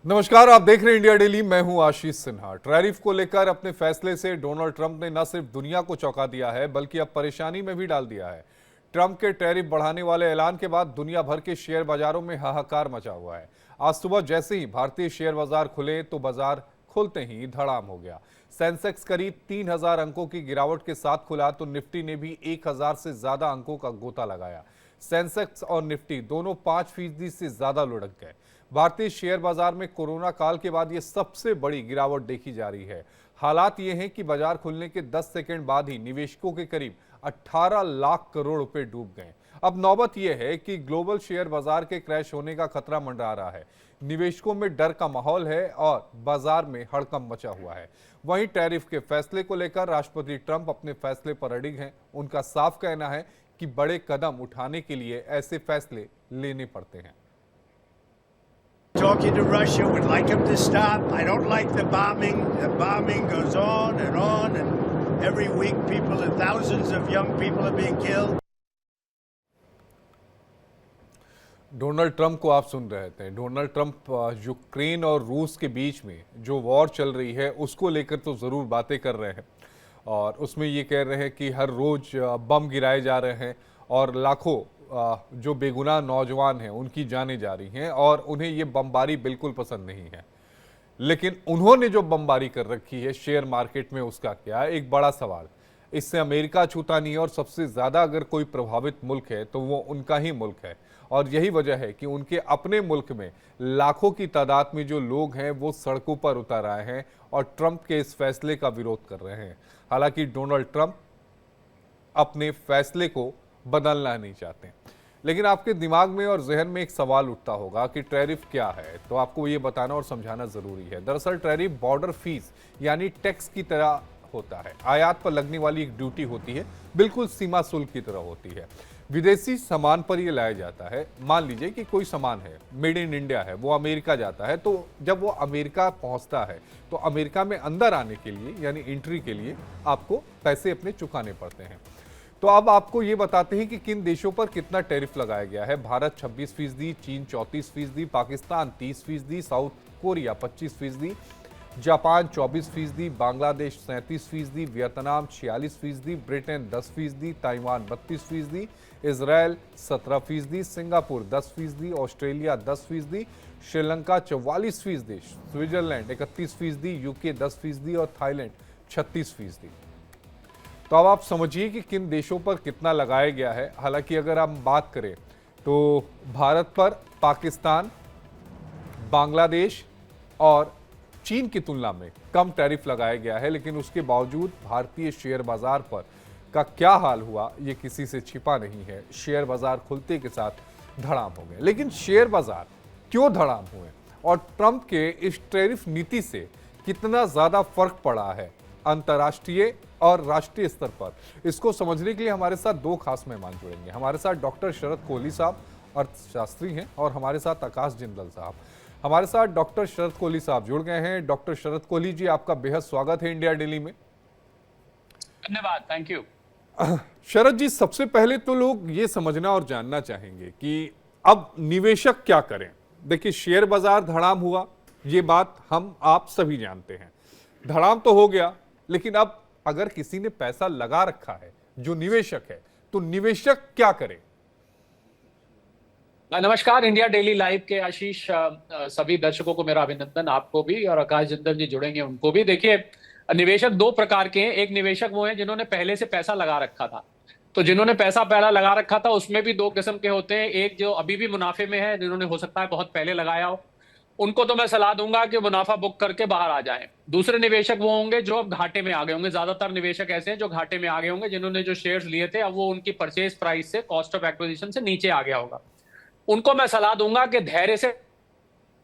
नमस्कार, आप देख रहे हैं इंडिया डेली। मैं हूं आशीष सिन्हा। टैरिफ को लेकर अपने फैसले से डोनाल्ड ट्रंप ने न सिर्फ दुनिया को चौंका दिया है बल्कि अब परेशानी में भी डाल दिया है। ट्रंप के टैरिफ बढ़ाने वाले ऐलान के बाद दुनिया भर के शेयर बाजारों में हाहाकार मचा हुआ है। आज सुबह जैसे ही भारतीय शेयर बाजार खुले तो बाजार खुलते ही धड़ाम हो गया। सेंसेक्स करीब 3000 अंकों की गिरावट के साथ खुला तो निफ्टी ने भी 1000 से ज्यादा अंकों का गोता लगाया। सेंसेक्स और निफ्टी दोनों 5% से ज्यादा लुढ़क गए। भारतीय शेयर बाजार में कोरोना काल के बाद यह सबसे बड़ी गिरावट देखी जा रही है। हालात ये हैं कि बाजार खुलने के 10 सेकंड बाद ही निवेशकों के करीब 18 लाख करोड़ रुपए डूब गए। अब नौबत यह है कि ग्लोबल शेयर बाजार के क्रैश होने का खतरा मंडरा रहा है। निवेशकों में डर का माहौल है और बाजार में हड़कंप मचा हुआ है। वहीं टैरिफ के फैसले को लेकर राष्ट्रपति ट्रंप अपने फैसले पर अडिग हैं। उनका साफ कहना है कि बड़े कदम उठाने के लिए ऐसे फैसले लेने पड़ते हैं। Talking to Russia, would like them to stop. I don't like the bombing. The bombing goes on, and every week thousands of young people are being killed. Donald Trump को आप सुन रहे थे। डोनाल्ड ट्रंप यूक्रेन और रूस के बीच में जो war चल रही है उसको लेकर तो ज़रूर बातें कर रहे हैं और उसमें ये कह रहे हैं कि हर रोज़ बम गिराए जा रहे हैं और लाखों जो बेगुनाह नौजवान हैं उनकी जानें जा रही हैं और उन्हें ये बमबारी बिल्कुल पसंद नहीं है। लेकिन उन्होंने जो बमबारी कर रखी है शेयर मार्केट में, उसका क्या, एक बड़ा सवाल। इससे अमेरिका छूता नहीं है और सबसे ज़्यादा अगर कोई प्रभावित मुल्क है तो वो उनका ही मुल्क है। और यही वजह है कि उनके अपने मुल्क में लाखों की तादाद में जो लोग हैं वो सड़कों पर उतर आए हैं और ट्रंप के इस फैसले का विरोध कर रहे हैं। हालांकि डोनाल्ड ट्रंप अपने फैसले को बदलना नहीं चाहते, लेकिन आपके दिमाग में और जहन में एक सवाल उठता होगा कि टैरिफ क्या है, तो आपको ये बताना और समझाना जरूरी है। दरअसल टैरिफ बॉर्डर फीस यानी टैक्स की तरह होता है। आयात पर लगने वाली एक ड्यूटी होती है, बिल्कुल सीमा शुल्क की तरह होती है। विदेशी सामान पर यह लाया जाता है। मान लीजिए कि कोई सामान है, मेड इन इंडिया है, वो अमेरिका जाता है, तो जब वो अमेरिका पहुंचता है तो अमेरिका में अंदर आने के लिए यानी एंट्री के लिए आपको पैसे अपने चुकाने पड़ते हैं। तो अब आपको ये बताते हैं कि किन देशों पर कितना टैरिफ लगाया गया है। भारत 26%, चीन 34%, Pakistan 30%, south Korea 25%, Japan 24%, Bangladesh 37%, Vietnam 46%, Britain 10%, Taiwan 32%, Israel 17%, Singapore 10%, Australia 10%, Sri Lanka 44%, Switzerland 31%, UK 10% और थाईलैंड 36%। तो अब आप समझिए कि किन देशों पर कितना लगाया गया है। हालांकि अगर हम बात करें तो भारत पर पाकिस्तान, बांग्लादेश और चीन की तुलना में कम टैरिफ लगाया गया है, लेकिन उसके बावजूद भारतीय शेयर बाजार पर का क्या हाल हुआ ये किसी से छिपा नहीं है। शेयर बाजार खुलते के साथ धड़ाम हो गए। लेकिन शेयर बाजार क्यों धड़ाम हुए और ट्रंप के इस टैरिफ नीति से कितना ज्यादा फर्क पड़ा है अंतर्राष्ट्रीय और राष्ट्रीय स्तर पर, इसको समझने के लिए हमारे साथ दो खास मेहमान जुड़ेंगे। हमारे साथ डॉक्टर शरद कोहली साहब अर्थशास्त्री हैं और हमारे साथ आकाश जिंदल साहब। हमारे साथ डॉक्टर शरद कोहली साहब जुड़ गए हैं। डॉक्टर शरद कोहली जी, आपका बेहद स्वागत है इंडिया डेली में। धन्यवाद, थैंक यू। शरद जी, सबसे पहले तो लोग ये समझना और जानना चाहेंगे कि अब निवेशक क्या करें। देखिए, शेयर बाजार धड़ाम हुआ, ये बात हम आप सभी जानते हैं। धड़ाम तो हो गया, लेकिन अब अगर किसी ने पैसा लगा रखा है जो निवेशक है, तो निवेशक क्या करे? नमस्कार, इंडिया डेली लाइव के आशीष सभी दर्शकों को मेरा अभिनंदन, आपको भी, और आकाश जिंदल जी जुड़ेंगे उनको भी। देखिए, निवेशक दो प्रकार के हैं। एक निवेशक वो है जिन्होंने पहले से पैसा लगा रखा था। तो जिन्होंने पैसा पहला लगा रखा था उसमें भी दो किस्म के होते हैं। एक जो अभी भी मुनाफे में है, जिन्होंने हो सकता है बहुत पहले लगाया हो, उनको तो मैं सलाह दूंगा कि मुनाफा बुक करके बाहर आ जाएं। दूसरे निवेशक वो होंगे जो अब घाटे में आ गए होंगे। ज्यादातर निवेशक ऐसे हैं जो घाटे में आ गए होंगे, जिन्होंने जो शेयर्स लिए थे अब वो उनकी परचेज प्राइस से, कॉस्ट ऑफ एक्विजिशन से नीचे आ गया होगा। उनको मैं सलाह दूंगा कि धैर्य से,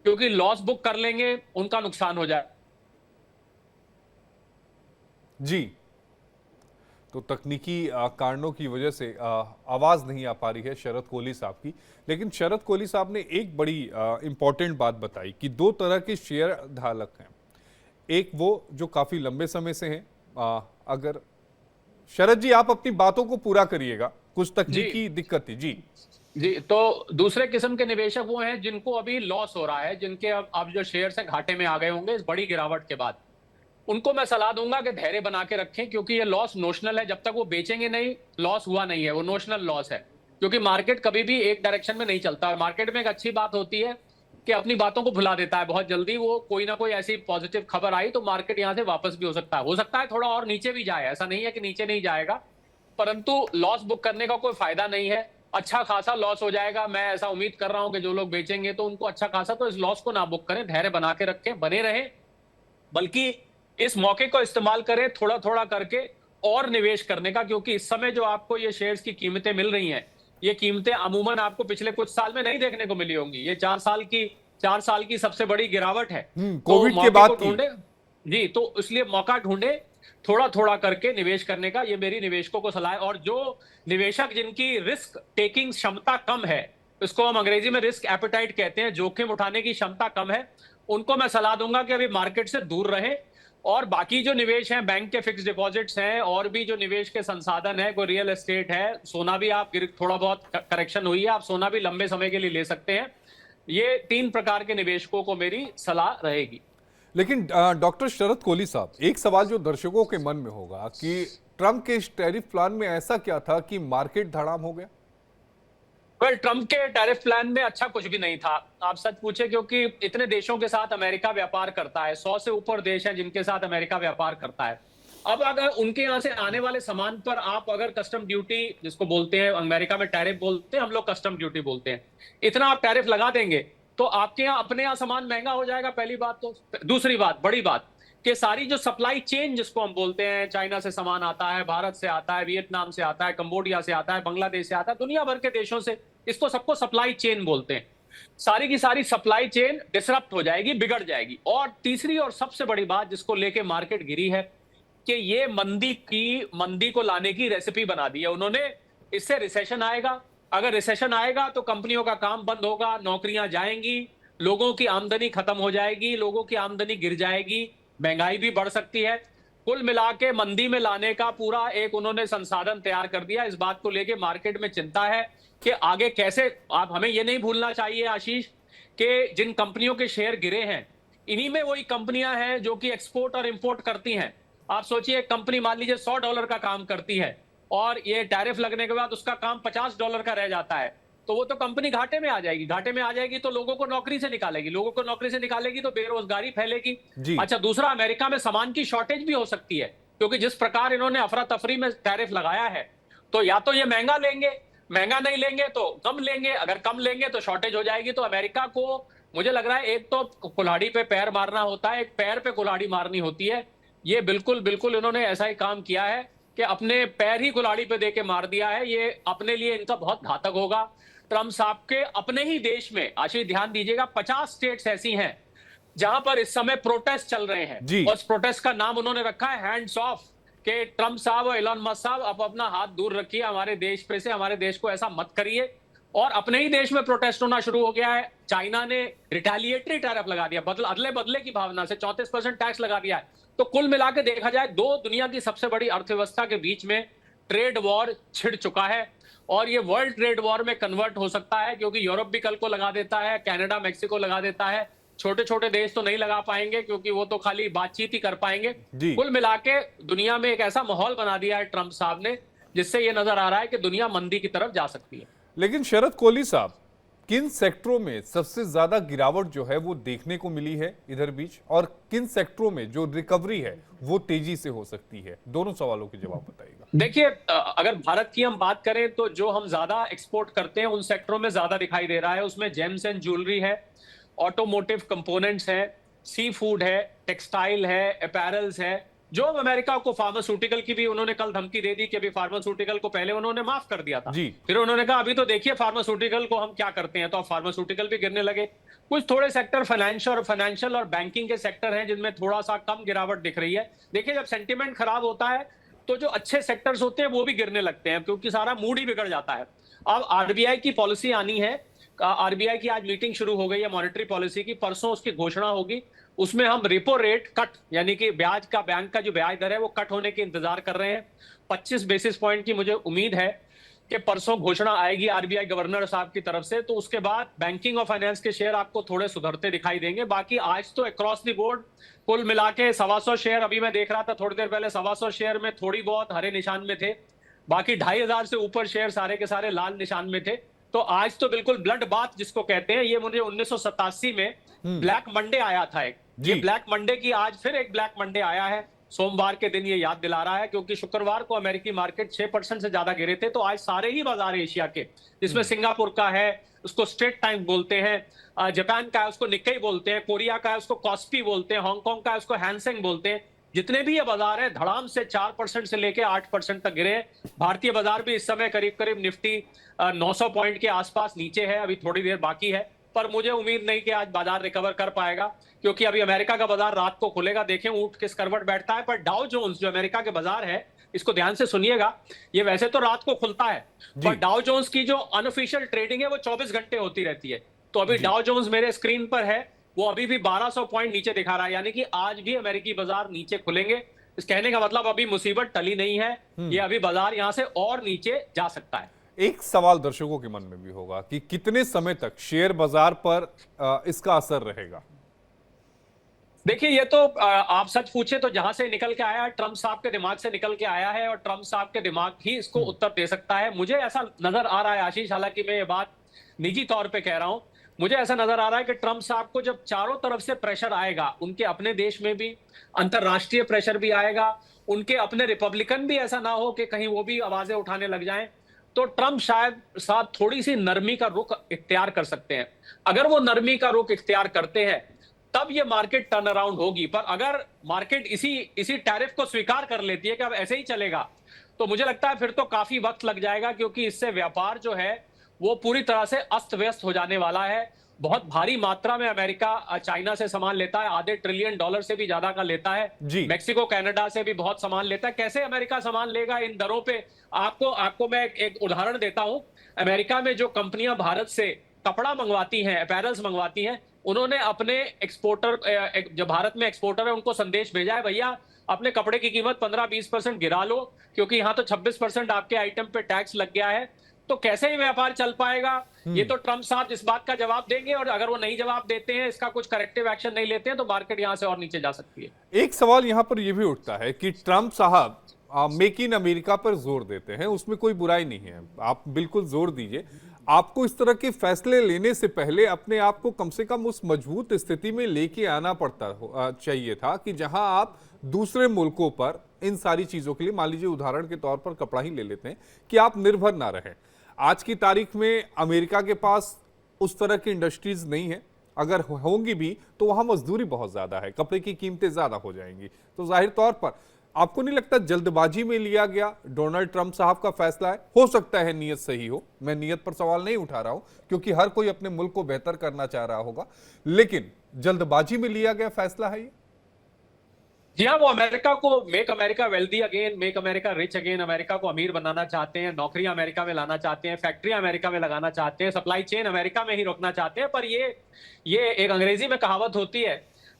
क्योंकि लॉस बुक कर लेंगे उनका नुकसान हो जाए। जी, तो तकनीकी कारणों की वजह से आवाज नहीं आ पा रही है शरद कोहली साहब की। लेकिन शरद कोहली साहब ने एक बड़ी इंपॉर्टेंट बात बताई कि दो तरह के शेयर धारक हैं। एक वो जो काफी लंबे समय से हैं। अगर शरद जी आप अपनी बातों को पूरा करिएगा, कुछ तकनीकी दिक्कत थी जी। जी, तो दूसरे किस्म के निवेशक वो हैं जिनको अभी लॉस हो रहा है, जिनके अब जो शेयर्स हैं घाटे में आ गए होंगे इस बड़ी गिरावट के बाद। उनको मैं सलाह दूंगा कि धैर्य बना के रखें, क्योंकि ये लॉस नोशनल है। जब तक वो बेचेंगे नहीं, लॉस हुआ नहीं है, वो नोशनल लॉस है। क्योंकि मार्केट कभी भी एक डायरेक्शन में नहीं चलता, और मार्केट में एक अच्छी बात होती है कि अपनी बातों को भुला देता है बहुत जल्दी। वो कोई ना कोई ऐसी पॉजिटिव खबर आई तो मार्केट यहां से वापस भी हो सकता है थोड़ा और नीचे भी जाए, ऐसा नहीं है कि नीचे नहीं जाएगा, परंतु लॉस बुक करने का कोई फायदा नहीं है। अच्छा खासा लॉस हो जाएगा। मैं ऐसा उम्मीद कर रहा हूं कि जो लोग बेचेंगे तो उनको अच्छा खासा, तो इस लॉस को ना बुक करें, धैर्य बना के रखें, बने रहें, बल्कि इस मौके को इस्तेमाल करें थोड़ा थोड़ा करके और निवेश करने का। क्योंकि इस समय जो आपको ये शेयर्स की कीमतें मिल रही हैं, ये कीमतें अमूमन आपको पिछले कुछ साल में नहीं देखने को मिली होंगी। ये 4 साल की सबसे बड़ी गिरावट है। तो कोविड के मौके बाद को की। ढूंढे। जी, तो इसलिए मौका ढूंढे, थोड़ा थोड़ा करके निवेश करने का, ये मेरी निवेशकों को सलाह है। और जो निवेशक जिनकी रिस्क टेकिंग क्षमता कम है, इसको हम अंग्रेजी में रिस्क एपेटाइट कहते हैं, जोखिम उठाने की क्षमता कम है, उनको मैं सलाह दूंगा कि अभी मार्केट से दूर रहें। और बाकी जो निवेश हैं, बैंक के फिक्स डिपॉजिट्स हैं, और भी जो निवेश के संसाधन है, कोई रियल एस्टेट है, सोना भी आप थोड़ा बहुत करेक्शन हुई है, आप सोना भी लंबे समय के लिए ले सकते हैं। ये 3 प्रकार के निवेशकों को मेरी सलाह रहेगी। लेकिन डॉक्टर शरद कोहली साहब, एक सवाल जो दर्शकों के मन में होगा कि ट्रंप के इस टैरिफ प्लान में ऐसा क्या था कि मार्केट धड़ाम हो गया? ट्रंप के टैरिफ प्लान में अच्छा कुछ भी नहीं था। आप सच पूछे, क्योंकि इतने देशों के साथ अमेरिका व्यापार करता है, 100 से ऊपर देश हैं जिनके साथ अमेरिका व्यापार करता है। अब अगर उनके यहां से आने वाले सामान पर आप अगर कस्टम ड्यूटी, जिसको बोलते हैं अमेरिका में टैरिफ बोलते हैं, हम लोग कस्टम ड्यूटी बोलते हैं, इतना आप टैरिफ लगा देंगे तो आपके यहाँ अपने यहाँ सामान महंगा हो जाएगा, पहली बात। तो दूसरी बात, बड़ी बात, कि सारी जो सप्लाई चेन जिसको हम बोलते हैं, चाइना से सामान आता है, भारत से आता है, वियतनाम से आता है, कंबोडिया से आता है, बांग्लादेश से आता है, दुनिया भर के देशों से, इसको सबको सप्लाई चेन बोलते हैं। सारी की सारी सप्लाई चेन डिसरप्ट हो जाएगी, बिगड़ जाएगी। और तीसरी और सबसे बड़ी बात जिसको लेके मार्केट गिरी है, कि ये मंदी को लाने की रेसिपी बना दी है उन्होंने। इससे रिसेशन आएगा, अगर रिसेशन आएगा तो कंपनियों का काम बंद होगा, नौकरियां जाएंगी, लोगों की आमदनी खत्म हो जाएगी, लोगों की आमदनी गिर जाएगी, महंगाई भी बढ़ सकती है। कुल मिला के मंदी में लाने का पूरा एक उन्होंने संसाधन तैयार कर दिया। इस बात को लेके मार्केट में चिंता है कि आगे कैसे। आप हमें ये नहीं भूलना चाहिए आशीष, कि जिन कंपनियों के शेयर गिरे हैं, इन्हीं में वही कंपनियां हैं जो कि एक्सपोर्ट और इंपोर्ट करती हैं। आप सोचिए, कंपनी मान लीजिए $100 का काम करती है, और ये टैरिफ लगने के बाद उसका काम $50 का रह जाता है, तो वो तो कंपनी घाटे में आ जाएगी। घाटे में आ जाएगी तो लोगों को नौकरी से निकालेगी, लोगों को नौकरी से निकालेगी तो बेरोजगारी फैलेगी। जी। अच्छा, दूसरा, अमेरिका में सामान की शॉर्टेज भी हो सकती है, क्योंकि जिस प्रकार इन्होंने अफरा तफरी में टैरिफ लगाया है, तो या तो ये महंगा लेंगे, महंगा नहीं लेंगे तो कम लेंगे, अगर कम लेंगे तो शॉर्टेज हो जाएगी। तो अमेरिका को मुझे लग रहा है एक तो कुल्हाड़ी पे पैर मारना होता है, एक पैर पे कुल्हाड़ी मारनी होती है। ये बिल्कुल बिल्कुल इन्होंने ऐसा ही काम किया है कि अपने पैर ही कुल्हाड़ी पे देके मार दिया है। ये अपने लिए इनका बहुत घातक होगा। ट्रंप साहब के अपने ही देश में, आशीष ध्यान दीजिएगा, 50 स्टेट्स ऐसी हैं जहां पर इस समय प्रोटेस्ट चल रहे हैं, जी। और इस प्रोटेस्ट का नाम उन्होंने रखा है हैंड्स ऑफ। कि ट्रंप साहब और एलन मस्क साहब, आप अपना हाथ दूर रखिए हमारे देश पे से, हमारे देश को ऐसा मत करिए। और अपने ही देश में प्रोटेस्ट होना शुरू हो गया है। चाइना ने रिटेलिएटरी टैरिफ लगा दिया, अदले बदले की भावना से 34% टैक्स लगा दिया है। तो कुल मिला के देखा जाए, दो दुनिया की सबसे बड़ी अर्थव्यवस्था के बीच में ट्रेड वॉर छिड़ चुका है, और ये वर्ल्ड ट्रेड वॉर में कन्वर्ट हो सकता है, क्योंकि यूरोप भी कल को लगा देता है, कनाडा मैक्सिको लगा देता है। छोटे छोटे देश तो नहीं लगा पाएंगे, क्योंकि वो तो खाली बातचीत ही कर पाएंगे। कुल मिला के दुनिया में एक ऐसा माहौल बना दिया है ट्रंप साहब ने, जिससे ये नजर आ रहा है कि दुनिया मंदी की तरफ जा सकती है। लेकिन शरद कोहली साहब, किन सेक्टरों में सबसे ज्यादा गिरावट जो है वो देखने को मिली है इधर बीच, और किन सेक्टरों में जो रिकवरी है वो तेजी से हो सकती है? दोनों सवालों के जवाब बताइएगा। देखिए, अगर भारत की हम बात करें तो जो हम ज्यादा एक्सपोर्ट करते हैं उन सेक्टरों में ज्यादा दिखाई दे रहा है। उसमें जेम्स एंड ज्वेलरी है, ऑटोमोटिव कंपोनेंट्स है, सी फूड है, टेक्सटाइल है, अपैरल्स है। जो अमेरिका को फार्मास्यूटिकल की भी उन्होंने कल धमकी दे दी कि अभी फार्मास्यूटिकल को पहले उन्होंने माफ कर दिया था, फिर उन्होंने कहा अभी तो देखिए फार्मास्यूटिकल को हम क्या करते हैं, तो अब फार्मास्यूटिकल भी गिरने लगे। कुछ थोड़े सेक्टर फाइनेंशियल और बैंकिंग के सेक्टर हैं जिनमें थोड़ा सा कम गिरावट दिख रही है। देखिए, जब सेंटिमेंट खराब होता है तो जो अच्छे सेक्टर्स होते हैं वो भी गिरने लगते हैं, क्योंकि सारा मूड ही बिगड़ जाता है। अब आरबीआई की पॉलिसी आनी है, आरबीआई की आज मीटिंग शुरू हो गई है मॉनेटरी पॉलिसी की, परसों उसकी घोषणा होगी। उसमें हम रेपो रेट कट, यानी कि ब्याज का, बैंक का जो ब्याज दर है वो कट होने के इंतजार कर रहे हैं। 25 बेसिस पॉइंट की मुझे उम्मीद है कि परसों घोषणा आएगी आरबीआई गवर्नर साहब की तरफ से, तो उसके बाद बैंकिंग और फाइनेंस के शेयर आपको थोड़े सुधरते दिखाई देंगे। बाकी आज तो अक्रॉस द बोर्ड कुल मिला के 125 शेयर, अभी मैं देख रहा था थोड़ी देर पहले, 125 शेयर में थोड़ी बहुत हरे निशान में थे, बाकी 2500 से ऊपर शेयर सारे के सारे लाल निशान में थे। तो आज तो बिल्कुल ब्लड बाथ जिसको कहते हैं, ये मुझे 1987 में ब्लैक मंडे आया था एक, ये ब्लैक मंडे की आज फिर एक ब्लैक मंडे आया है। सोमवार के दिन ये याद दिला रहा है, क्योंकि शुक्रवार को अमेरिकी मार्केट 6% से ज्यादा गिरे थे। तो आज सारे ही बाजार एशिया के, जिसमें सिंगापुर का है उसको स्ट्रेट टाइम बोलते हैं, जापान का है उसको निक्केई बोलते हैं, कोरिया का है उसको कॉस्पी बोलते हैं, हांगकांग का है उसको हैंसेंग बोलते हैं, जितने भी ये बाजार है धड़ाम से 4% से लेके 8% तक गिरे। भारतीय बाजार भी इस समय करीब करीब निफ्टी 900 पॉइंट के आसपास नीचे है, अभी थोड़ी देर बाकी है, पर मुझे उम्मीद नहीं कि आज बाजार रिकवर कर पाएगा, क्योंकि अभी अमेरिका का बाजार रात को खुलेगा, देखें ऊंट किस करवट बैठता है। पर डाउ जोन्स जो अमेरिका के बाजार है, इसको ध्यान से सुनिएगा, ये वैसे तो रात को खुलता है, पर डाउ जोन्स की जो अनऑफिशियल ट्रेडिंग है वो 24 घंटे होती रहती है। तो अभी डाउ जोन्स मेरे स्क्रीन पर है, वो अभी भी 1200 पॉइंट नीचे दिखा रहा है, यानी कि आज भी अमेरिकी बाजार नीचे खुलेंगे। इस कहने का मतलब अभी मुसीबत टली नहीं है, ये अभी बाजार यहां से और नीचे जा सकता है। एक सवाल दर्शकों के मन में भी होगा कि कितने समय तक शेयर बाजार पर इसका असर रहेगा? देखिए, ये तो आप सच पूछे तो जहां से निकल के आया है, ट्रंप साहब के दिमाग से निकल के आया है, और ट्रंप साहब के दिमाग ही इसको उत्तर दे सकता है। मुझे ऐसा नजर आ रहा है आशीष, हालांकि मैं ये बात निजी तौर पे कह रहा हूं, मुझे ऐसा नजर आ रहा है कि ट्रंप साहब को जब चारों तरफ से प्रेशर आएगा, उनके अपने देश में भी अंतरराष्ट्रीय प्रेशर भी आएगा, उनके अपने रिपब्लिकन भी ऐसा ना हो कि कहीं वो भी आवाजें उठाने लग जाएं, तो ट्रंप शायद साहब थोड़ी सी नरमी का रुख इख्तियार कर सकते हैं। अगर वो नरमी का रुख इख्तियार करते हैं तब ये मार्केट टर्न अराउंड होगी, पर अगर मार्केट इसी टैरिफ को स्वीकार कर लेती है कि अब ऐसे ही चलेगा, तो मुझे लगता है फिर तो काफी वक्त लग जाएगा, क्योंकि इससे व्यापार जो है वो पूरी तरह से अस्त व्यस्त हो जाने वाला है। बहुत भारी मात्रा में अमेरिका चाइना से सामान लेता है, $5 ट्रिलियन से भी ज्यादा का लेता है, मेक्सिको कनाडा से भी बहुत सामान लेता है। कैसे अमेरिका सामान लेगा इन दरों पे? आपको मैं एक उदाहरण देता हूं। अमेरिका में जो कंपनियां भारत से कपड़ा मंगवाती हैं, अपैरल्स मंगवाती हैं, उन्होंने अपने एक्सपोर्टर, जो भारत में एक्सपोर्टर है, उनको संदेश भेजा है, भैया अपने कपड़े की कीमत 15-20% गिरा लो, क्योंकि यहां तो 26% आपके आइटम पे टैक्स लग गया है। तो कैसे ही व्यापार चल पाएगा? ये तो ट्रंप साहब इस बात का जवाब देंगे, और अगर वो नहीं जवाब देते हैं, इसका कुछ करेक्टिव एक्शन नहीं लेते हैं, तो मार्केट यहां से और नीचे जा सकती है। एक सवाल यहां पर यह भी उठता है कि ट्रंप साहब मेक इन अमेरिका पर जोर देते हैं, उसमें कोई बुराई नहीं है, आप बिल्कुल जोर दीजिए। आपको इस तरह के फैसले लेने से पहले अपने आप को कम से कम उस मजबूत स्थिति में लेके आना चाहिए था कि जहां आप दूसरे मुल्कों पर इन सारी चीजों के लिए, मान लीजिए उदाहरण के तौर पर कपड़ा ही ले लेते हैं, कि आप निर्भर ना रहें। आज की तारीख में अमेरिका के पास उस तरह की इंडस्ट्रीज नहीं है, अगर होंगी भी तो वहां मजदूरी बहुत ज्यादा है, कपड़े की कीमतें ज्यादा हो जाएंगी। तो जाहिर तौर पर आपको नहीं लगता जल्दबाजी में लिया गया डोनाल्ड ट्रंप साहब का फैसला है? हो सकता है नीयत सही हो, मैं नीयत पर सवाल नहीं उठा रहा हूं, क्योंकि हर कोई अपने मुल्क को बेहतर करना चाह रहा होगा, लेकिन जल्दबाजी में लिया गया फैसला है ये? जी हाँ, वो अमेरिका को make America wealthy again, make America rich again, America को अमीर बनाना चाहते हैं, नौकरियां अमेरिका में लाना चाहते हैं, फैक्ट्रियां अमेरिका में लगाना चाहते हैं, सप्लाई चेन अमेरिका में ही रोकना चाहते हैं। पर ये एक अंग्रेजी में कहावत होती है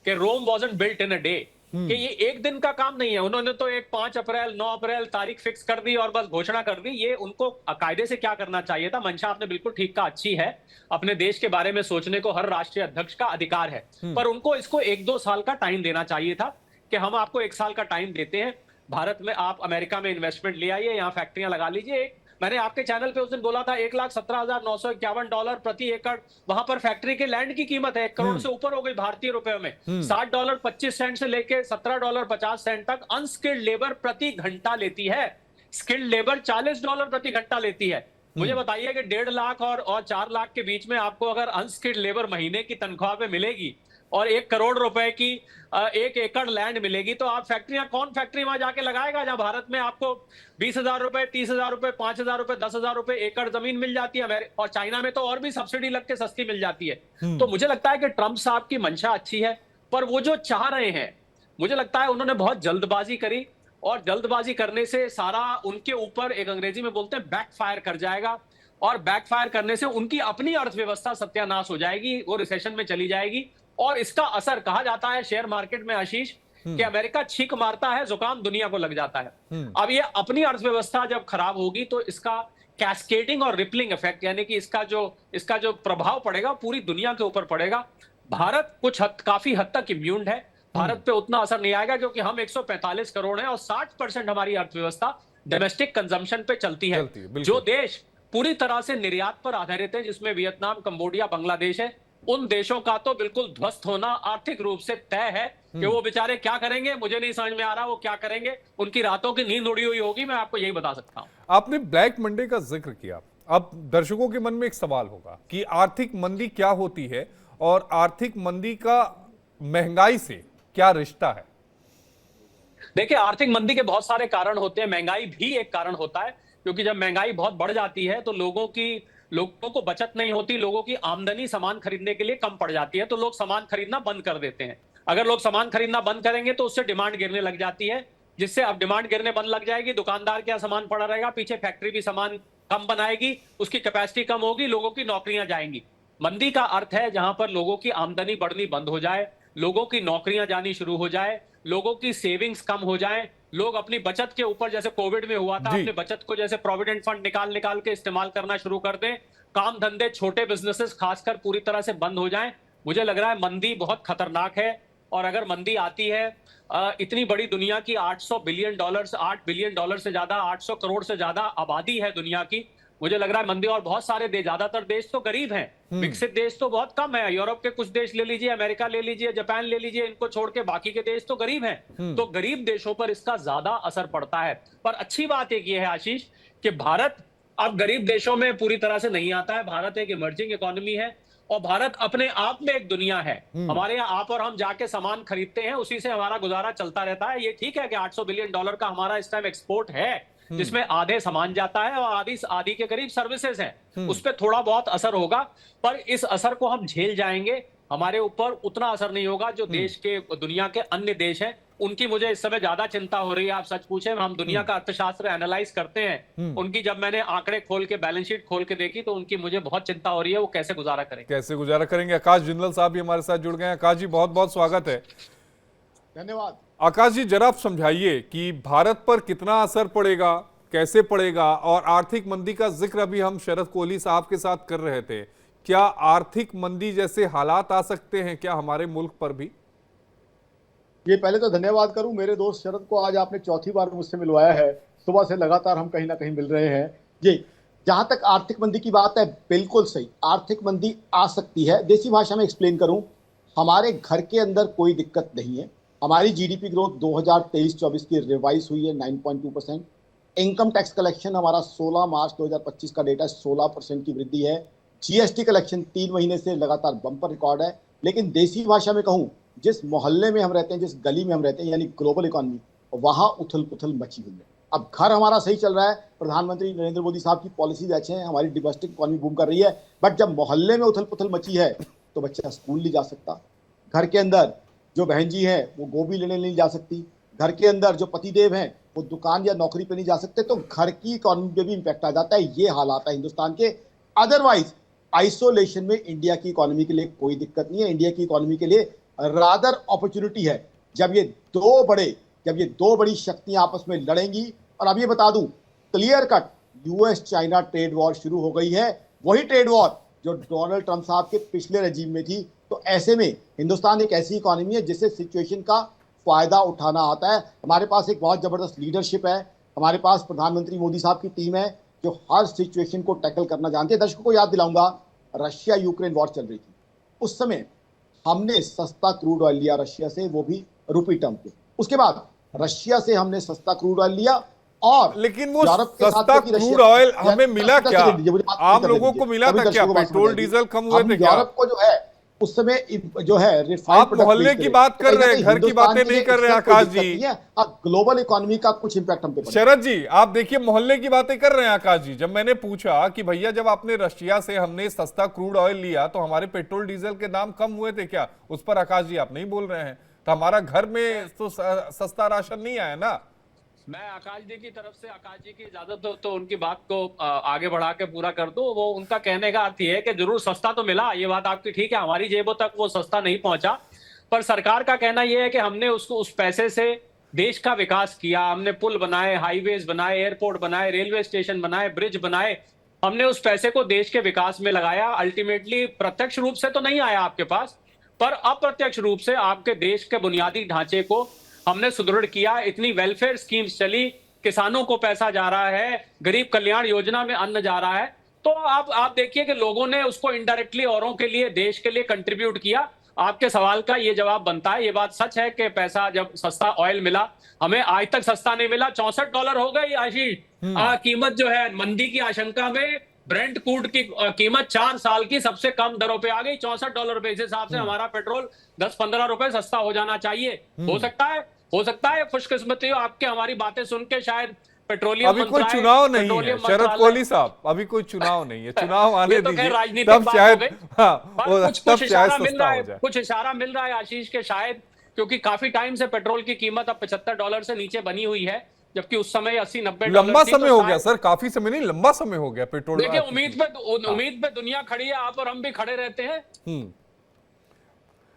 कि Rome wasn't built in a day, कि ये एक दिन का काम नहीं है। उन्होंने तो एक 5 अप्रैल 9 अप्रैल तारीख फिक्स कर दी और बस घोषणा कर दी। ये उनको कायदे से क्या करना चाहिए था? मंशा आपने बिल्कुल ठीक कहा, अच्छी है, अपने देश के बारे में सोचने को हर राष्ट्रीय अध्यक्ष का अधिकार है, पर उनको इसको 1-2 साल का टाइम देना चाहिए था कि हम आपको 1 साल का टाइम देते हैं, भारत में आप अमेरिका में इन्वेस्टमेंट ले आइए, यहाँ फैक्ट्रियां लगा लीजिए। मैंने आपके चैनल पे उस दिन बोला था $1,17,951 प्रति एकड़ वहां पर फैक्ट्री के लैंड की कीमत है, 1 करोड़ से ऊपर हो गई भारतीय रुपए में। $60.25 से लेके $17.50 तक अनस्किल्ड लेबर प्रति घंटा लेती है, स्किल्ड लेबर $40 प्रति घंटा लेती है। मुझे बताइए कि 1.5 लाख और 4 लाख के बीच में आपको अगर अनस्किल्ड लेबर महीने की तनख्वाह पे मिलेगी और 1 करोड़ रुपए की 1 एकड़ लैंड मिलेगी, तो आप कौन फैक्ट्री वहां जाके लगाएगा जहां भारत में आपको 20,000 रुपए, 30,000 रुपए, 5,000 रुपए, 10,000 रुपए एकड़ जमीन मिल जाती है, और चाइना में तो और भी सब्सिडी लग के सस्ती मिल जाती है। तो मुझे लगता है कि ट्रंप साहब की मंशा अच्छी है, पर वो जो चाह रहे हैं, मुझे लगता है उन्होंने बहुत जल्दबाजी करी, और जल्दबाजी करने से सारा उनके ऊपर, एक अंग्रेजी में बोलते हैं, बैकफायर कर जाएगा, और बैकफायर करने से उनकी अपनी अर्थव्यवस्था सत्यानाश हो जाएगी, वो रिसेशन में चली जाएगी। और इसका असर, कहा जाता है शेयर मार्केट में आशीष, कि अमेरिका छींक मारता है, जुकाम दुनिया को लग जाता है। अब ये अपनी अर्थव्यवस्था जब खराब होगी तो इसका कैस्केडिंग और रिपलिंग इफेक्ट, यानी कि इसका जो प्रभाव पड़ेगा पूरी दुनिया के ऊपर पड़ेगा। भारत काफी हद तक इम्यून है। भारत पे उतना असर नहीं आएगा क्योंकि हम 145 करोड़ हैं और 60% हमारी अर्थव्यवस्था डोमेस्टिक कंजम्पशन पे चलती है। जो देश पूरी तरह से निर्यात पर आधारित है, जिसमें वियतनाम, कंबोडिया, बांग्लादेश है, उन देशों का तो बिल्कुल ध्वस्त होना आर्थिक रूप से तय है कि वो बेचारे क्या करेंगे मुझे नहीं समझ में आ रहा। वो क्या करेंगे, उनकी रातों की नींद उड़ी हुई होगी, मैं आपको यही बता सकता हूं। आपने ब्लैक मंडे का जिक्र किया। अब दर्शकों के मन में एक सवाल होगा कि आर्थिक मंदी क्या होती है और आर्थिक मंदी का महंगाई से क्या रिश्ता है। देखिए, आर्थिक मंदी के बहुत सारे कारण होते हैं, महंगाई भी एक कारण होता है, क्योंकि जब महंगाई बहुत बढ़ जाती है तो लोगों को बचत नहीं होती, लोगों की आमदनी सामान खरीदने के लिए कम पड़ जाती है, तो लोग सामान खरीदना बंद कर देते हैं। अगर लोग सामान खरीदना बंद करेंगे तो उससे डिमांड गिरने लग जाती है, जिससे अब डिमांड गिरने बंद लग जाएगी, दुकानदार क्या सामान पड़ा रहेगा, पीछे फैक्ट्री भी सामान कम बनाएगी, उसकी कैपेसिटी कम होगी, लोगों की नौकरियां जाएंगी। मंदी का अर्थ है जहां पर लोगों की आमदनी बढ़नी बंद हो जाए, लोगों की नौकरियां जानी शुरू हो जाए, लोगों की सेविंग्स कम हो जाए, लोग अपनी बचत के ऊपर, जैसे कोविड में हुआ था, अपनी बचत को जैसे प्रोविडेंट फंड निकाल निकाल के इस्तेमाल करना शुरू कर दें, काम धंधे, छोटे बिजनेसेस खासकर पूरी तरह से बंद हो जाएं। मुझे लग रहा है मंदी बहुत खतरनाक है। और अगर मंदी आती है, इतनी बड़ी दुनिया की 8 बिलियन डॉलर से ज्यादा, 800 करोड़ से ज्यादा आबादी है दुनिया की, मुझे लग रहा है मंदी, और बहुत सारे ज्यादातर देश तो गरीब हैं, विकसित देश तो बहुत कम है। यूरोप के कुछ देश ले लीजिए, अमेरिका ले लीजिए, जापान ले लीजिए, इनको छोड़ के बाकी के देश तो गरीब हैं। तो गरीब देशों पर इसका ज्यादा असर पड़ता है। पर अच्छी बात एक ये है आशीष कि भारत अब गरीब देशों में पूरी तरह से नहीं आता है। भारत एक इमर्जिंग इकोनॉमी है और भारत अपने आप में एक दुनिया है। हमारे यहाँ आप और हम जाके सामान खरीदते हैं, उसी से हमारा गुजारा चलता रहता है। ये ठीक है कि 800 बिलियन डॉलर का हमारा इस टाइम एक्सपोर्ट है, जिसमें आधे सामान जाता है और आधी के करीब सर्विसेज हैं। उस पर थोड़ा बहुत असर होगा, पर इस असर को हम झेल जाएंगे। हमारे ऊपर उतना असर नहीं होगा जो देश के, दुनिया के अन्य देश हैं, उनकी मुझे इस समय ज्यादा चिंता हो रही है। आप सच पूछे, हम दुनिया का अर्थशास्त्र एनालाइज करते हैं, उनकी जब मैंने आंकड़े खोल के, बैलेंस शीट खोल के देखी, तो उनकी मुझे बहुत चिंता हो रही है, वो कैसे गुजारा करेंगे। आकाश जिंदल साहब भी हमारे साथ जुड़ गए हैं। आकाश जी, बहुत बहुत स्वागत है। धन्यवाद। आकाश जी, जरा आप समझाइए कि भारत पर कितना असर पड़ेगा, कैसे पड़ेगा, और आर्थिक मंदी का जिक्र अभी हम शरद कोहली साहब के साथ कर रहे थे। क्या आर्थिक मंदी जैसे हालात आ सकते हैं क्या हमारे मुल्क पर भी? ये पहले तो धन्यवाद करूं मेरे दोस्त शरद को, आज आपने चौथी बार मुझसे मिलवाया है। सुबह से लगातार हम कहीं ना कहीं मिल रहे हैं। जी, जहां तक आर्थिक मंदी की बात है, बिल्कुल सही, आर्थिक मंदी आ सकती है। देसी भाषा में एक्सप्लेन करूं, हमारे घर के अंदर कोई दिक्कत नहीं है। हमारी जीडीपी ग्रोथ 2023-24 की रिवाइज हुई है 9.2%। इनकम टैक्स कलेक्शन हमारा 16 मार्च 2025 का डेटा 16% की वृद्धि है। जीएसटी कलेक्शन 3 महीने से लगातार बम्पर रिकॉर्ड है। लेकिन देसी भाषा में कहूं, जिस मोहल्ले में हम रहते हैं, जिस गली में हम रहते हैं, यानी ग्लोबल इकोनॉमी, वहां उथल पुथल मची हुई है। अब घर हमारा सही चल रहा है, प्रधानमंत्री नरेंद्र मोदी साहब की पॉलिसीज अच्छे हैं, हमारी डोमेस्टिक इकोनॉमी बूम कर रही है। बट जब मोहल्ले में उथल पुथल मची है तो बच्चा स्कूल नहीं जा सकता, घर के अंदर जो बहन जी है वो गोभी लेने नहीं जा सकती, घर के अंदर जो पतिदेव हैं वो दुकान या नौकरी पे नहीं जा सकते, तो घर की इकोनॉमी पे भी इंपैक्ट आ जाता है। ये हालात है हिंदुस्तान के। अदरवाइज आइसोलेशन में इंडिया की इकोनॉमी के लिए कोई दिक्कत नहीं है। इंडिया की इकोनॉमी के लिए रादर अपॉर्चुनिटी है जब ये दो बड़ी शक्तियां आपस में लड़ेंगी। और अब ये बता दूं, clear cut US China trade war शुरू हो गई है, वही ट्रेड वॉर जो डोनाल्ड ट्रंप साहब के पिछले रजीम में थी। तो ऐसे में हिंदुस्तान एक ऐसी इकोनॉमी है जिससे सिचुएशन का फायदा उठाना आता है। हमारे पास एक बहुत जबरदस्त लीडरशिप है, हमारे पास प्रधानमंत्री मोदी साहब की टीम है जो हर सिचुएशन को टैकल करना जानती है। दर्शकों को याद दिलाऊंगा, रशिया यूक्रेन वॉर चल रही थी, उस समय हमने सस्ता क्रूड ऑयल लिया रशिया से, वो भी रुपी टर्म पे। उसके बाद रशिया से हमने सस्ता क्रूड ऑयल लिया, और लेकिन वो सस्ता क्रूड ऑयल हमें मिला क्या? आम लोगों को मिला था क्या? पेट्रोल डीजल कम हुए थे क्या? यूरोप को जो है उस समय जो है रिफाइंड, आप मोहल्ले की बात कर रहे हैं, घर की बातें नहीं कर रहे हैं आकाश जी। ग्लोबल इकोनॉमी का कुछ इंपैक्ट हम पे पड़ा। शरद जी, आप देखिए मोहल्ले की बातें कर रहे हैं आकाश जी। जब मैंने पूछा कि भैया जब आपने रशिया से हमने सस्ता क्रूड ऑयल लिया तो हमारे पेट्रोल डीजल के दाम कम हुए थे क्या? उस पर आकाश जी आप नहीं बोल रहे हैं। तो हमारा घर में तो सस्ता राशन नहीं आया ना। मैं आकाश जी की तरफ से, आकाश जी की इजाजत हो तो उनकी बात को आगे बढ़ा के पूरा कर दो। वो उनका कहने का अर्थ ये है कि जरूर सस्ता तो मिला, ये बात आपकी ठीक है, हमारी जेबों तक वो सस्ता नहीं पहुंचा, पर सरकार का कहना यह है कि हमने उसको उस पैसे से देश का विकास किया, हमने पुल बनाए, हाईवेज बनाए, एयरपोर्ट बनाए, रेलवे स्टेशन बनाए, ब्रिज बनाए। हमने उस पैसे को देश के विकास में लगाया। अल्टीमेटली प्रत्यक्ष रूप से तो नहीं आया आपके पास, पर अप्रत्यक्ष रूप से आपके देश के बुनियादी ढांचे को हमने सुदृढ़ किया। इतनी वेलफेयर स्कीम्स चली, किसानों को पैसा जा रहा है, गरीब कल्याण योजना में अन्न जा रहा है। तो आप देखिए कि लोगों ने उसको इनडायरेक्टली औरों के लिए, देश के लिए कंट्रीब्यूट किया। आपके सवाल का ये जवाब बनता है, ये बात सच है कि पैसा जब सस्ता ऑयल मिला, हमें आज तक सस्ता नहीं मिला। $64 हो गई आशीष कीमत जो है, मंदी की आशंका में ब्रेंट क्रूड की कीमत 4 साल की सबसे कम दरों पे आ गई, $64। इस हिसाब से हमारा पेट्रोल 10-15 रुपए सस्ता हो जाना चाहिए। हो सकता है खुशकिस्मती हो आपके हमारी बातें सुन के शायद पेट्रोलियम अभी कोई चुनाव नहीं है शरद कोहली साहब, अभी कोई चुनाव नहीं है, चुनाव आने तो दीजिए, तब शायद कुछ इशारा मिल सस्ता रहा हो है, जाए। कुछ इशारा मिल रहा है आशीष के शायद, क्योंकि काफी टाइम से पेट्रोल की कीमत अब $75 से नीचे बनी हुई है, जबकि उस समय 80-90 डॉलर लंबा थी। समय तो हो गया सर, काफी समय नहीं, लंबा समय हो गया पेट्रोल। देखिए उम्मीद पे दुनिया खड़ी है, आप और हम भी खड़े रहते हैं।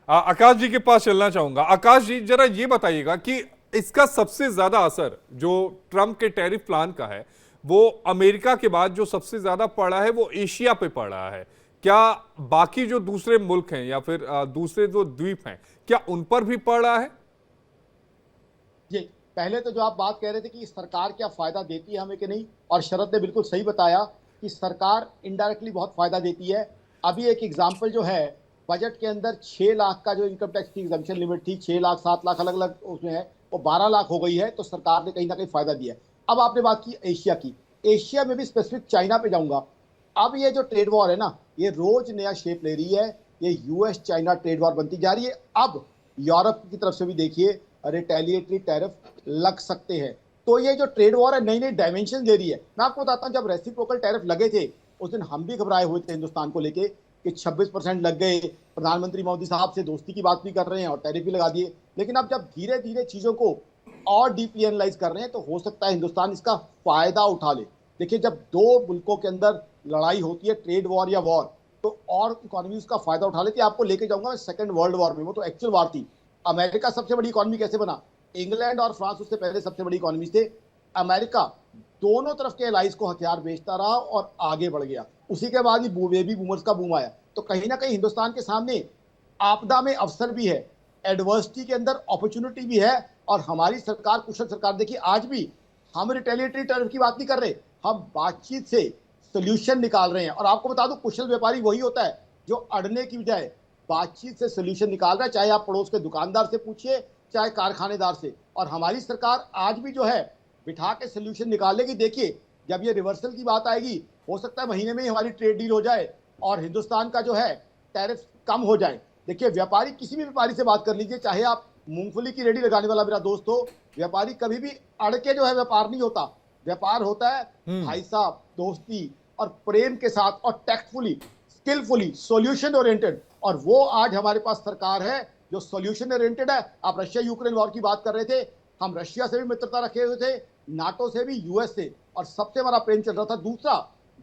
आकाश जी के पास चलना चाहूंगा। आकाश जी, जरा ये बताइएगा कि इसका सबसे ज्यादा असर जो ट्रंप के टैरिफ प्लान का है, वो अमेरिका के बाद जो सबसे ज्यादा पड़ा है वो एशिया पे पड़ रहा है। क्या बाकी जो दूसरे मुल्क हैं या फिर दूसरे जो द्वीप हैं, क्या उन पर भी पड़ रहा है? जी, पहले तो जो आप बात कह रहे थे कि सरकार क्या फायदा देती है हमें कि नहीं, और शरद ने बिल्कुल सही बताया कि सरकार इनडायरेक्टली बहुत फायदा देती है। अभी एक एग्जांपल जो है, बजट के अंदर 6 लाख का जो इनकम टैक्स की एग्जम्पशन लिमिट थी, 6 लाख 7 लाख अलग अलग उसमें है, वो 12 लाख हो गई है। तो सरकार ने कहीं ना कहीं फायदा दिया है। अब आपने बात की एशिया की, एशिया में भी स्पेसिफिक चाइना पे जाऊंगा। अब ये जो ट्रेड वॉर है ना, ये रोज नया शेप ले रही है, ये यूएस चाइना ट्रेड वॉर बनती जा रही है। अब यूरोप की तरफ से भी देखिए रिटेलिएटरी टैरिफ लग सकते हैं। तो ये जो ट्रेड वॉर है नई नई डायमेंशन दे रही है। मैं आपको बताता हूँ, जब रेसिप्रोकल टैरिफ लगे थे उस दिन हम भी घबराए हुए थे हिंदुस्तान को लेके कि 26% लग गए, प्रधानमंत्री मोदी साहब से दोस्ती की बात भी कर रहे हैं और टैरिफ भी लगा दिए। लेकिन अब जब धीरे धीरे चीजों को और डीपली एनालाइज कर रहे हैं तो हो सकता है हिंदुस्तान इसका फायदा उठा ले। देखिए, जब दो मुल्कों के अंदर लड़ाई होती है, ट्रेड वॉर या वॉर, तो और इकोनॉमी उसका फायदा उठा लेती है। आपको लेके जाऊंगा मैं सेकंड वर्ल्ड वॉर में, वो तो एक्चुअल वॉर थी। अमेरिका सबसे बड़ी इकोनॉमी कैसे बना? इंग्लैंड और फ्रांस उससे पहले सबसे बड़ी इकोनॉमी थे। अमेरिका दोनों तरफ के एलाइज को हथियार बेचता रहा और आगे बढ़ गया। उसी के बाद ही बेबी बूमर्स का बूम आया। तो कहीं ना कहीं हिंदुस्तान के सामने आपदा में अवसर भी है, एडवर्सिटी के अंदर अपॉर्चुनिटी भी है। और हमारी सरकार कुशल सरकार, देखिए आज भी हम रिटेलिएटरी टैरिफ की बात नहीं कर रहे, हम बातचीत से सोल्यूशन निकाल रहे हैं। और आपको बता दूं, कुशल व्यापारी वही होता है जो अड़ने की बजाय बातचीत से सोल्यूशन निकाल रहा है। चाहे आप पड़ोस के दुकानदार से पूछिए, चाहे कारखानेदार से। और हमारी सरकार आज भी जो है बिठा के सोल्यूशन निकालेगी। देखिए, जब ये रिवर्सल की बात आएगी, हो सकता है महीने में ही हमारी ट्रेड डील हो जाए और हिंदुस्तान का जो है टैरिफ कम हो जाए। देखिए, व्यापारी, किसी भी व्यापारी से बात कर लीजिए, चाहे आप मूंगफली की रेडी लगाने वाला मेरा दोस्त हो, व्यापारी कभी भी अड़ के जो है व्यापार नहीं होता। व्यापार होता है भाई साहब, दोस्ती और प्रेम के साथ और टैक्टफुली, स्किलफुली, सॉल्यूशन ओरिएंटेड। और वो आज हमारे पास सरकार है जो सॉल्यूशन ओरिएंटेड है। आप रशिया यूक्रेन वॉर की बात कर रहे थे, हम रशिया से भी मित्रता रखे हुए थे, नाटो से भी, यूएस से, और सबसे हमारा प्रेम चल रहा था। दूसरा,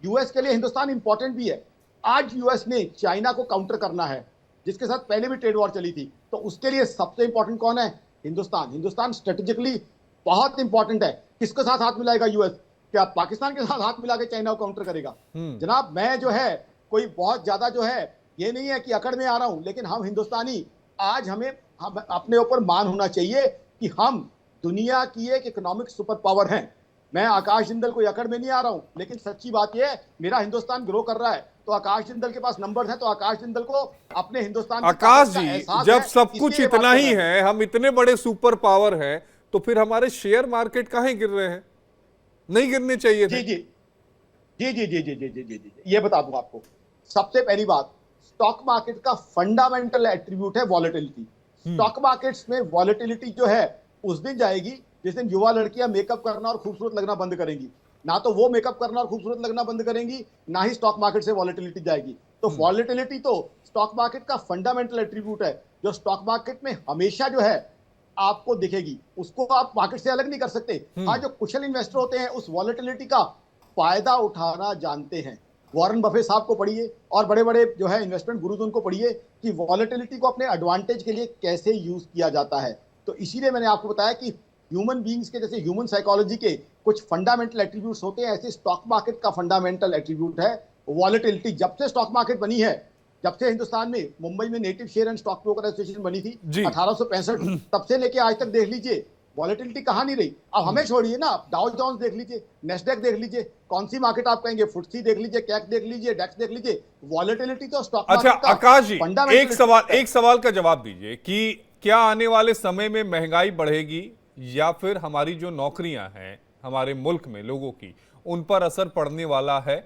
यूएस के लिए हिंदुस्तान इंपॉर्टेंट भी है। आज यूएस ने चाइना को काउंटर करना है, जिसके साथ पहले भी ट्रेड वॉर चली थी। तो उसके लिए सबसे इंपॉर्टेंट कौन है? हिंदुस्तान। हिंदुस्तान स्ट्रेटेजिकली बहुत इंपॉर्टेंट है। किसके साथ हाथ मिलाएगा यूएस? क्या पाकिस्तान के साथ हाथ मिला के चाइना को काउंटर करेगा? जनाब, मैं जो है कोई बहुत ज्यादा जो है ये नहीं है कि अकड़ में आ रहा हूं, लेकिन हम हिंदुस्तानी, आज हमें अपने ऊपर मान होना चाहिए कि हम दुनिया की एक इकोनॉमिक सुपर पावर हैं। मैं आकाश जिंदल को अकड़ में नहीं आ रहा हूं, लेकिन सच्ची बात यह है, मेरा हिंदुस्तान ग्रो कर रहा है। तो आकाश जिंदल के पास नंबर है, तो आकाश जिंदल को अपने हिंदुस्तान आकाश जी, जब सब कुछ इतना ही है, हम इतने बड़े सुपर पावर हैं, तो फिर हमारे शेयर मार्केट काहे गिर रहे हैं? नहीं गिरने चाहिए थे। जी जी जी जी जी जी जी जी जी ये बता दूं आपको। सबसे पहली बात, स्टॉक मार्केट का फंडामेंटल एट्रीब्यूट है वॉलेटिलिटी। स्टॉक मार्केट्स में वॉलेटिलिटी जो है उस दिन जाएगी जिस दिन युवा लड़कियां मेकअप करना और खूबसूरत लगना बंद करेंगी। ना तो वो मेकअप करना और खूबसूरत लगना बंद करेंगी, ना ही स्टॉक मार्केट से वॉलेटिलिटी जाएगी। तो वॉलेटिलिटी तो स्टॉक मार्केट का फंडामेंटल एट्रीब्यूट है, जो स्टॉक मार्केट में हमेशा जो है आपको दिखेगी। उसको आप मार्केट से अलग नहीं कर सकते। आज जो कुशल इन्वेस्टर होते हैं उस वॉलेटिलिटी का फायदा उठाना जानते हैं। वॉरेन बफे साहब को पढ़िए और बड़े बड़े जो है इन्वेस्टमेंट गुरुज उनको पढ़िए कि वॉलेटिलिटी को अपने एडवांटेज के लिए कैसे यूज किया जाता है। तो इसीलिए मैंने आपको बताया कि ह्यूमन बीइंग्स के, जैसे ह्यूमन साइकोलॉजी के कुछ फंडामेंटल एट्रीब्यूट्स होते हैं, ऐसे स्टॉक मार्केट का फंडामेंटल एट्रीब्यूट है वॉलेटिलिटी। जब से स्टॉक मार्केट बनी है, जब से हिंदुस्तान में मुंबई में native share and stock broker association बनी थी जी। 1865, तब से लेके आज तक देख लीजिए वॉलेटिलिटी कहाँ नहीं रही। अब हमें छोड़िए ना, डाउ जोन्स देख लीजिए, नेस्डैक देख लीजिए, कौन सी मार्केट आप कहेंगे, फुटसी देख लीजिए, कैक देख लीजिए, डेक्स देख लीजिए, वॉलेटिलिटी तो स्टॉक अच्छा मार्केट का आकाश जी, fundamental एक सवाल का जवाब दीजिए कि क्या आने वाले समय में महंगाई बढ़ेगी या फिर हमारी जो नौकरियां हैं हमारे मुल्क में लोगों की, उन पर असर पड़ने वाला है?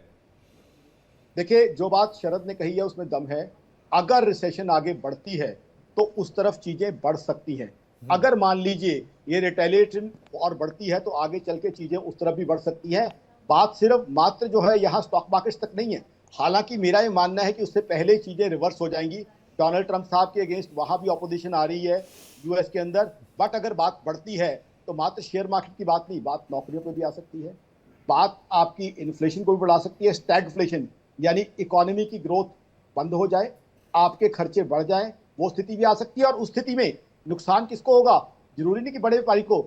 देखिए, जो बात शरद ने कही है उसमें दम है। अगर रिसेशन आगे बढ़ती है तो उस तरफ चीजें बढ़ सकती हैं। अगर मान लीजिए ये रिटेलिएशन और बढ़ती है तो आगे चल के चीजें उस तरफ भी बढ़ सकती है। बात सिर्फ मात्र जो है यहाँ स्टॉक मार्केट तक नहीं है। हालांकि मेरा ये मानना है कि उससे पहले चीजें रिवर्स हो जाएंगी। डोनाल्ड ट्रंप साहब के अगेंस्ट वहां भी ऑपोजिशन आ रही है यूएस के अंदर। बट अगर बात बढ़ती है तो मात्र शेयर मार्केट की बात नहीं, बात नौकरियों पर भी आ सकती है, बात आपकी इन्फ्लेशन को भी बढ़ा सकती है। स्टैगफ्लेशन यानी इकोनॉमी की ग्रोथ बंद हो जाए, आपके खर्चे बढ़ जाएं, वो स्थिति भी आ सकती है। और उस स्थिति में नुकसान किसको होगा? जरूरी नहीं कि बड़े व्यापारी को।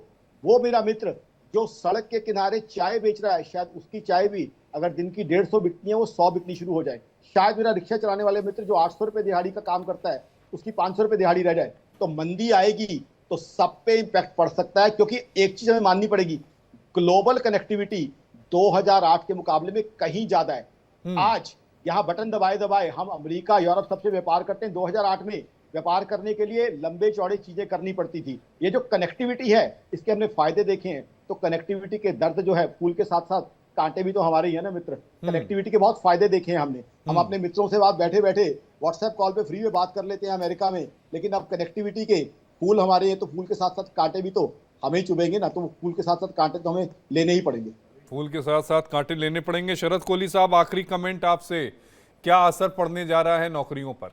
वो मेरा मित्र जो सड़क के किनारे चाय बेच रहा है, शायद उसकी चाय भी अगर दिन की 150 बिकनी है वो 100 बिकनी शुरू हो जाए। शायद मेरा रिक्शा चलाने वाले मित्र जो 800 रुपए दिहाड़ी का काम करता है उसकी 500 रुपए दिहाड़ी रह जाए। तो मंदी आएगी तो सब पे इंपैक्ट पड़ सकता है, क्योंकि एक चीज हमें माननी पड़ेगी, ग्लोबल कनेक्टिविटी 2008 के मुकाबले में कहीं ज्यादा है। आज यहाँ बटन दबाए दबाए हम अमेरिका यूरोप सबसे व्यापार करते हैं। 2008 में व्यापार करने के लिए लंबे चौड़े चीजें करनी पड़ती थी। ये जो कनेक्टिविटी है इसके हमने फायदे देखे हैं। तो कनेक्टिविटी के दर्द जो है, फूल के साथ साथ कांटे भी तो हमारे ही है ना मित्र। कनेक्टिविटी के बहुत फायदे देखे हैं हमने। हम अपने मित्रों से बात बैठे बैठे व्हाट्सएप कॉल पे फ्री में बात कर लेते हैं अमेरिका में, लेकिन अब कनेक्टिविटी के फूल हमारे हैं तो फूल के साथ साथ कांटे भी तो हमें ही चुभेंगे ना। तो फूल के साथ साथ कांटे तो हमें लेने ही पड़ेंगे। फूल के साथ साथ कांटे लेने पड़ेंगे। शरद कोहली साहब, आखिरी कमेंट आपसे, क्या असर पड़ने जा रहा है नौकरियों पर?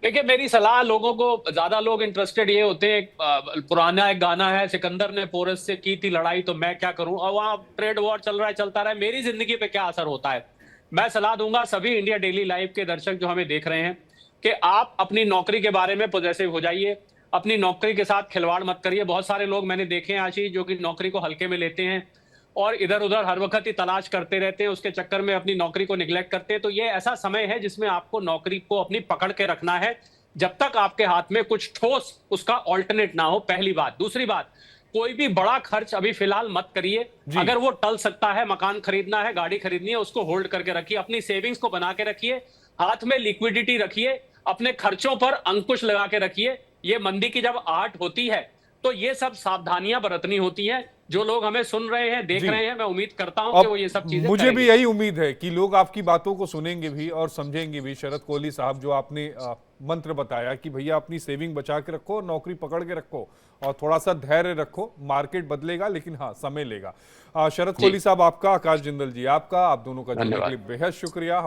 देखिए, मेरी सलाह लोगों को, ज्यादा लोग इंटरेस्टेड ये होते हैं, पुराना एक गाना है, सिकंदर ने पोरस से की थी लड़ाई तो मैं क्या करूं, और वहां ट्रेड वॉर चल रहा है, चलता रहा है, मेरी जिंदगी पे क्या असर होता है। मैं सलाह दूंगा सभी इंडिया डेली लाइव के दर्शक जो हमें देख रहे हैं कि आप अपनी नौकरी के बारे में पॉजिटिव हो जाइए। अपनी नौकरी के साथ खिलवाड़ मत करिए। बहुत सारे लोग मैंने देखे हैं आशीष जो कि नौकरी को हल्के में लेते हैं और इधर उधर हर वक्त ही तलाश करते रहते हैं, उसके चक्कर में अपनी नौकरी को निगलेक्ट करते हैं। तो ये ऐसा समय है जिसमें आपको नौकरी को अपनी पकड़ के रखना है जब तक आपके हाथ में कुछ ठोस उसका ऑल्टरनेट ना हो, पहली बात। दूसरी बात, कोई भी बड़ा खर्च अभी फिलहाल मत करिए। अगर वो टल सकता है, मकान खरीदना है, गाड़ी खरीदनी है, उसको होल्ड करके रखिए। अपनी सेविंग्स को बना के रखिए, हाथ में लिक्विडिटी रखिए, अपने खर्चों पर अंकुश लगा के रखिए। ये मंदी की जब आहट होती है तो ये सब सावधानियां बरतनी होती हैं। जो लोग हमें सुन रहे हैं, देख रहे हैं, मैं उम्मीद करता हूं कि वो ये सब चीजें मुझे करेंगे। भी यही उम्मीद है कि लोग आपकी बातों को सुनेंगे भी और समझेंगे भी। शरद कोहली साहब, जो आपने मंत्र बताया कि भैया अपनी सेविंग बचा के रखो, नौकरी पकड़ के रखो और थोड़ा सा धैर्य रखो, मार्केट बदलेगा लेकिन हाँ समय लेगा। शरद कोहली साहब आपका, आकाश जिंदल जी आपका, आप दोनों का जुड़ने के लिए बेहद शुक्रिया।